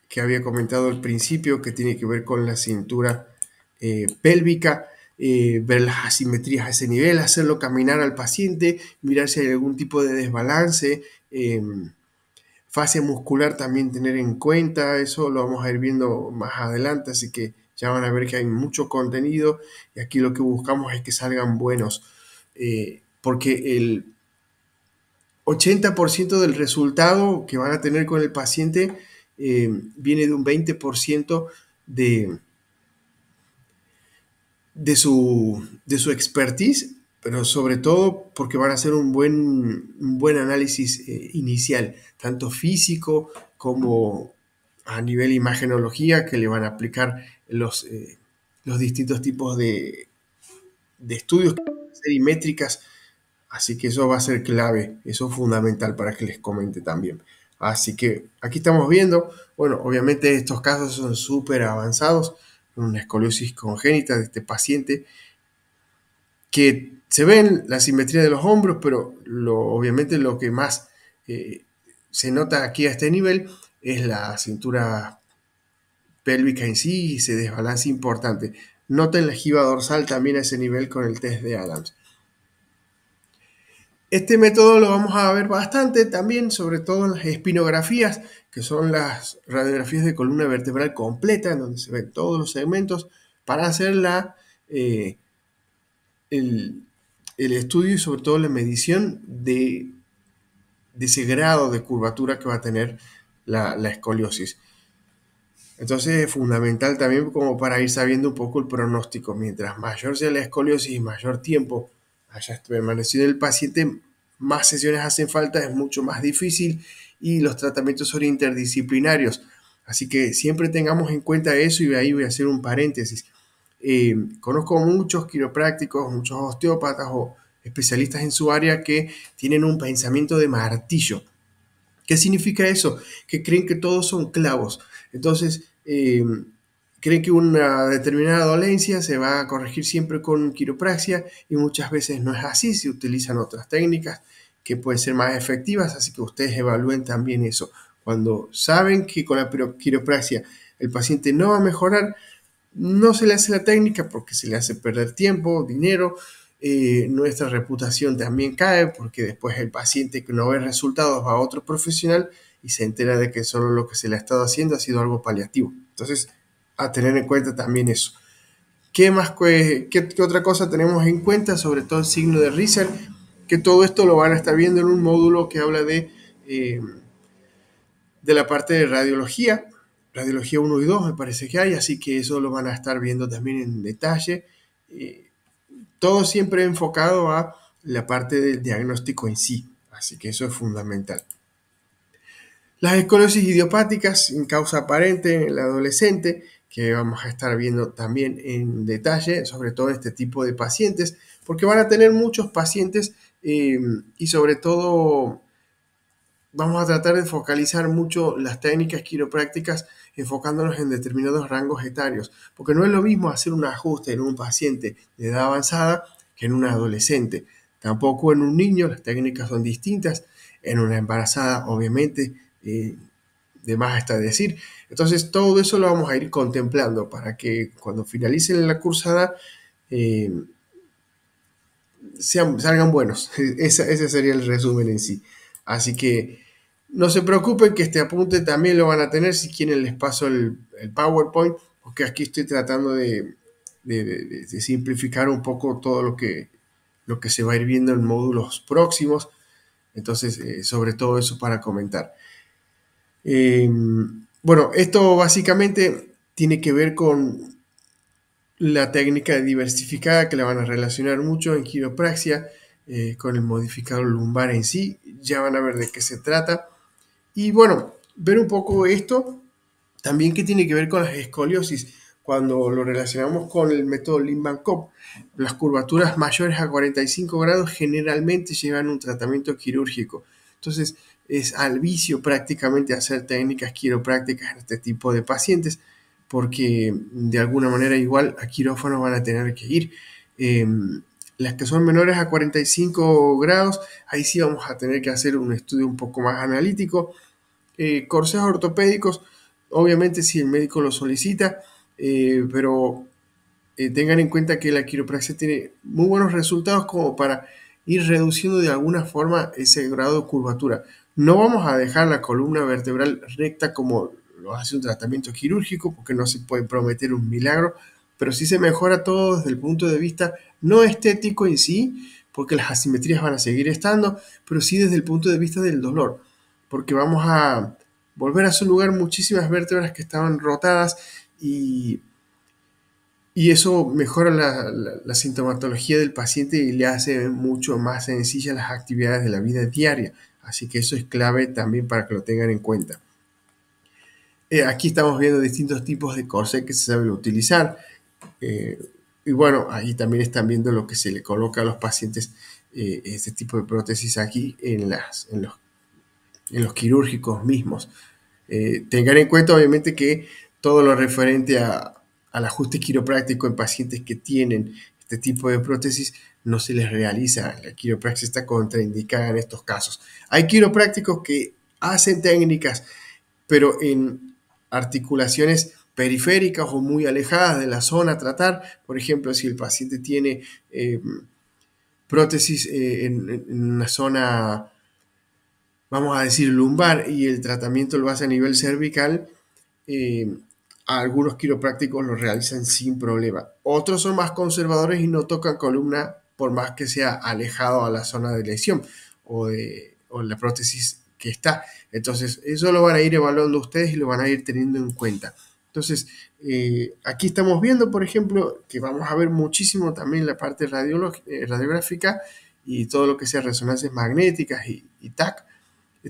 que había comentado al principio, que tiene que ver con la cintura pélvica, ver las asimetrías a ese nivel, hacerlo caminar al paciente, mirar si hay algún tipo de desbalance, fascia muscular también tener en cuenta, eso lo vamos a ir viendo más adelante, así que ya van a ver que hay mucho contenido y aquí lo que buscamos es que salgan buenos, porque el 80% del resultado que van a tener con el paciente viene de un 20% de su expertise, pero sobre todo porque van a hacer un buen análisis inicial, tanto físico como a nivel imagenología, que le van a aplicar los distintos tipos de estudios que van a hacer y métricas. Así que eso va a ser clave, eso es fundamental para que les comente también. Así que aquí estamos viendo, bueno, obviamente estos casos son súper avanzados, una escoliosis congénita de este paciente, que se ven la simetría de los hombros, pero obviamente lo que más se nota aquí a este nivel es la cintura pélvica en sí y ese desbalance importante. Noten la jiba dorsal también a ese nivel con el test de Adams. Este método lo vamos a ver bastante también, sobre todo en las espinografías, que son las radiografías de columna vertebral completa, en donde se ven todos los segmentos, para hacer el, el estudio y sobre todo la medición de ese grado de curvatura que va a tener la escoliosis. Entonces es fundamental también como para ir sabiendo un poco el pronóstico. Mientras mayor sea la escoliosis y mayor tiempo haya permanecido el paciente, más sesiones hacen falta, es mucho más difícil y los tratamientos son interdisciplinarios. Así que siempre tengamos en cuenta eso, y ahí voy a hacer un paréntesis. Conozco muchos quiroprácticos, muchos osteópatas o especialistas en su área que tienen un pensamiento de martillo. ¿Qué significa eso? Que creen que todos son clavos. Entonces, creen que una determinada dolencia se va a corregir siempre con quiropraxia, y muchas veces no es así. Se utilizan otras técnicas que pueden ser más efectivas, así que ustedes evalúen también eso. Cuando saben que con la quiropraxia el paciente no va a mejorar, no se le hace la técnica porque se le hace perder tiempo, dinero. Nuestra reputación también cae porque después el paciente que no ve resultados va a otro profesional y se entera de que solo lo que se le ha estado haciendo ha sido algo paliativo. Entonces, a tener en cuenta también eso. ¿Qué otra cosa tenemos en cuenta? Sobre todo el signo de Risser, que todo esto lo van a estar viendo en un módulo que habla de la parte de radiología 1 y 2 me parece que hay, así que eso lo van a estar viendo también en detalle. Todo siempre enfocado a la parte del diagnóstico en sí, así que eso es fundamental. Las escoliosis idiopáticas sin causa aparente en el adolescente, que vamos a estar viendo también en detalle, sobre todo este tipo de pacientes, porque van a tener muchos pacientes y sobre todo vamos a tratar de focalizar mucho las técnicas quiroprácticas enfocándonos en determinados rangos etarios, porque no es lo mismo hacer un ajuste en un paciente de edad avanzada que en un adolescente. Tampoco en un niño, las técnicas son distintas. En una embarazada, obviamente, de más está decir. Entonces, todo eso lo vamos a ir contemplando para que cuando finalicen la cursada salgan buenos. Ese sería el resumen en sí. Así que no se preocupen, que este apunte también lo van a tener. Si quieren les paso el PowerPoint, porque aquí estoy tratando de simplificar un poco todo lo que se va a ir viendo en módulos próximos. Entonces, sobre todo eso para comentar. Bueno, esto básicamente tiene que ver con la técnica diversificada, que la van a relacionar mucho en quiropraxia con el modificador lumbar en sí. Ya van a ver de qué se trata. Y bueno, ver un poco esto también que tiene que ver con las escoliosis. Cuando lo relacionamos con el método Lim-Van-Kopp, las curvaturas mayores a 45 grados generalmente llevan un tratamiento quirúrgico. Entonces es al vicio prácticamente hacer técnicas quiroprácticas en este tipo de pacientes, porque de alguna manera igual a quirófano van a tener que ir. Las que son menores a 45 grados, ahí sí vamos a tener que hacer un estudio un poco más analítico. Corsés ortopédicos, obviamente si el médico lo solicita, pero tengan en cuenta que la quiropraxia tiene muy buenos resultados como para ir reduciendo de alguna forma ese grado de curvatura. No vamos a dejar la columna vertebral recta como lo hace un tratamiento quirúrgico, porque no se puede prometer un milagro, pero sí se mejora todo desde el punto de vista no estético en sí, porque las asimetrías van a seguir estando, pero sí desde el punto de vista del dolor, porque vamos a volver a su lugar muchísimas vértebras que estaban rotadas, y eso mejora la sintomatología del paciente y le hace mucho más sencillas las actividades de la vida diaria. Así que eso es clave también para que lo tengan en cuenta. Aquí estamos viendo distintos tipos de corsé que se saben utilizar. Y bueno, ahí también están viendo lo que se le coloca a los pacientes, este tipo de prótesis aquí en los quirúrgicos mismos. Tengan en cuenta obviamente que todo lo referente al ajuste quiropráctico en pacientes que tienen este tipo de prótesis no se les realiza. La quiropraxia está contraindicada en estos casos. Hay quiroprácticos que hacen técnicas, pero en articulaciones periféricas o muy alejadas de la zona a tratar. Por ejemplo, si el paciente tiene prótesis en una zona, vamos a decir, lumbar, y el tratamiento lo hace a nivel cervical, algunos quiroprácticos lo realizan sin problema. Otros son más conservadores y no tocan columna por más que sea alejado a la zona de lesión o la prótesis que está. Entonces, eso lo van a ir evaluando ustedes y lo van a ir teniendo en cuenta. Entonces, aquí estamos viendo, por ejemplo, que vamos a ver muchísimo también la parte radiográfica y todo lo que sea resonancias magnéticas y TAC,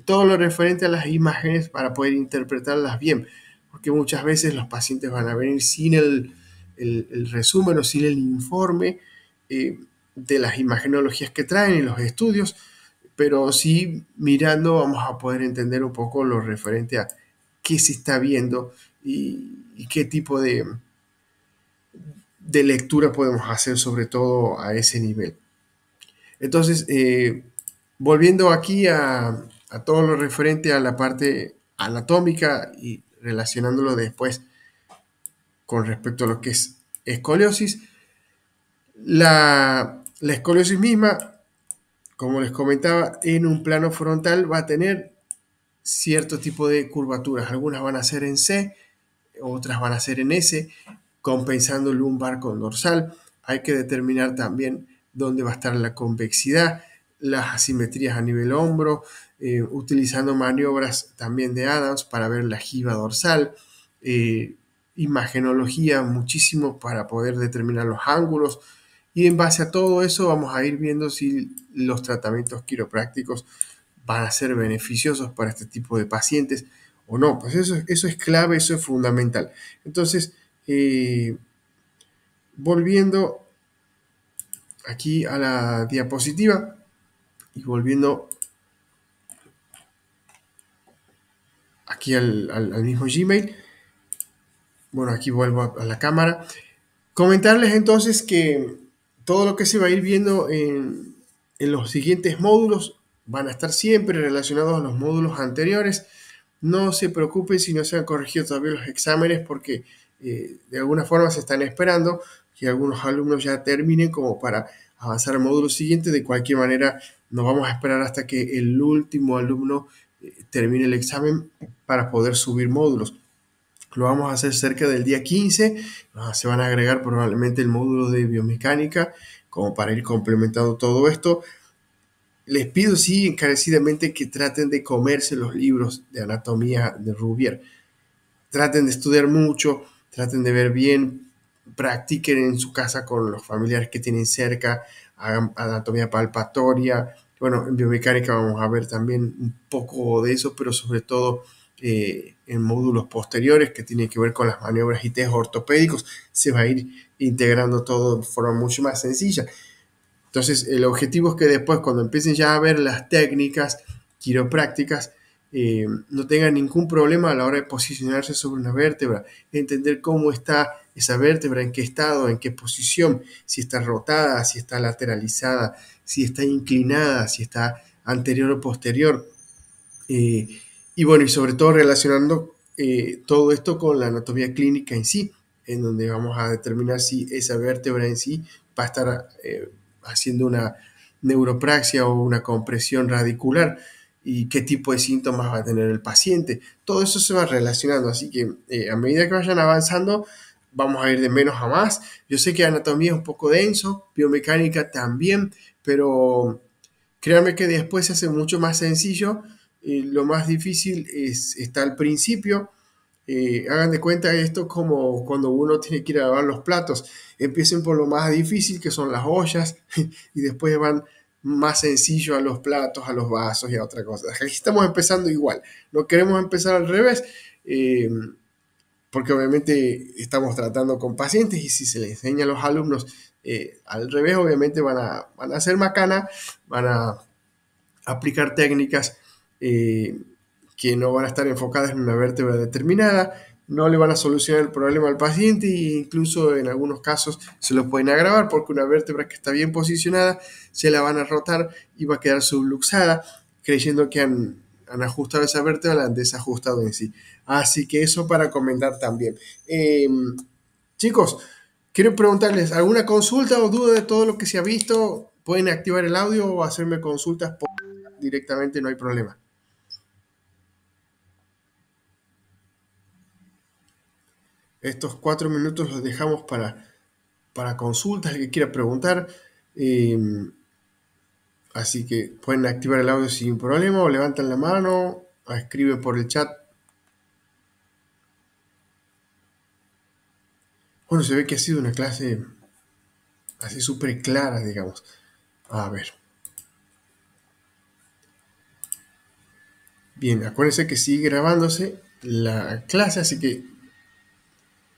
todo lo referente a las imágenes para poder interpretarlas bien, porque muchas veces los pacientes van a venir sin el resumen o sin el informe de las imagenologías que traen y los estudios, pero sí mirando vamos a poder entender un poco lo referente a qué se está viendo y qué tipo de lectura podemos hacer sobre todo a ese nivel. Entonces, volviendo aquí a todo lo referente a la parte anatómica y relacionándolo después con respecto a lo que es escoliosis, la escoliosis misma, como les comentaba, en un plano frontal va a tener cierto tipo de curvaturas. Algunas van a ser en C, otras van a ser en S, compensando lumbar con dorsal. Hay que determinar también dónde va a estar la convexidad, las asimetrías a nivel hombro, utilizando maniobras también de Adams para ver la jiba dorsal, imagenología muchísimo para poder determinar los ángulos, y en base a todo eso vamos a ir viendo si los tratamientos quiroprácticos van a ser beneficiosos para este tipo de pacientes o no. Pues eso es clave, eso es fundamental. Entonces, volviendo aquí a la diapositiva y volviendo aquí al mismo Gmail, bueno, aquí vuelvo a la cámara, comentarles entonces que todo lo que se va a ir viendo en los siguientes módulos van a estar siempre relacionados a los módulos anteriores. No se preocupen si no se han corregido todavía los exámenes, porque de alguna forma se están esperando que algunos alumnos ya terminen como para avanzar al módulo siguiente. De cualquier manera, nos vamos a esperar hasta que el último alumno termine el examen para poder subir módulos. Lo vamos a hacer cerca del día 15. Se van a agregar probablemente el módulo de biomecánica como para ir complementando todo esto. Les pido sí encarecidamente que traten de comerse los libros de anatomía de Rubier. Traten de estudiar mucho, traten de ver bien, practiquen en su casa con los familiares que tienen cerca, hagan anatomía palpatoria. Bueno, en biomecánica vamos a ver también un poco de eso, pero sobre todo en módulos posteriores que tienen que ver con las maniobras y test ortopédicos, se va a ir integrando todo de forma mucho más sencilla. Entonces, el objetivo es que después, cuando empiecen ya a ver las técnicas quiroprácticas, no tengan ningún problema a la hora de posicionarse sobre una vértebra, entender cómo está esa vértebra, en qué estado, en qué posición, si está rotada, si está lateralizada, si está inclinada, si está anterior o posterior. Y bueno, y sobre todo relacionando todo esto con la anatomía clínica en sí, en donde vamos a determinar si esa vértebra en sí va a estar haciendo una neuropraxia o una compresión radicular y qué tipo de síntomas va a tener el paciente. Todo eso se va relacionando, así que a medida que vayan avanzando vamos a ir de menos a más. Yo sé que anatomía es un poco denso, biomecánica también, pero créanme que después se hace mucho más sencillo. Lo más difícil está al principio. Hagan de cuenta esto como cuando uno tiene que ir a lavar los platos. Empiecen por lo más difícil, que son las ollas, y después van más sencillo a los platos, a los vasos y a otra cosa. Aquí estamos empezando igual. No queremos empezar al revés, porque obviamente estamos tratando con pacientes, y si se les enseña a los alumnos al revés, obviamente van a hacer macana, van a aplicar técnicas que no van a estar enfocadas en una vértebra determinada, no le van a solucionar el problema al paciente, e incluso en algunos casos se lo pueden agravar, porque una vértebra que está bien posicionada se la van a rotar y va a quedar subluxada, creyendo que han ajustado esa vértebra, la han desajustado en sí. Así que eso para comentar también. Chicos, quiero preguntarles, ¿alguna consulta o duda de todo lo que se ha visto? pueden activar el audio o hacerme consultas directamente, no hay problema. Estos 4 minutos los dejamos para consultas, el que quiera preguntar. Así que pueden activar el audio sin problema o levantan la mano o escriben por el chat. Bueno, se ve que ha sido una clase así súper clara, digamos. A ver. Bien, acuérdense que sigue grabándose la clase, así que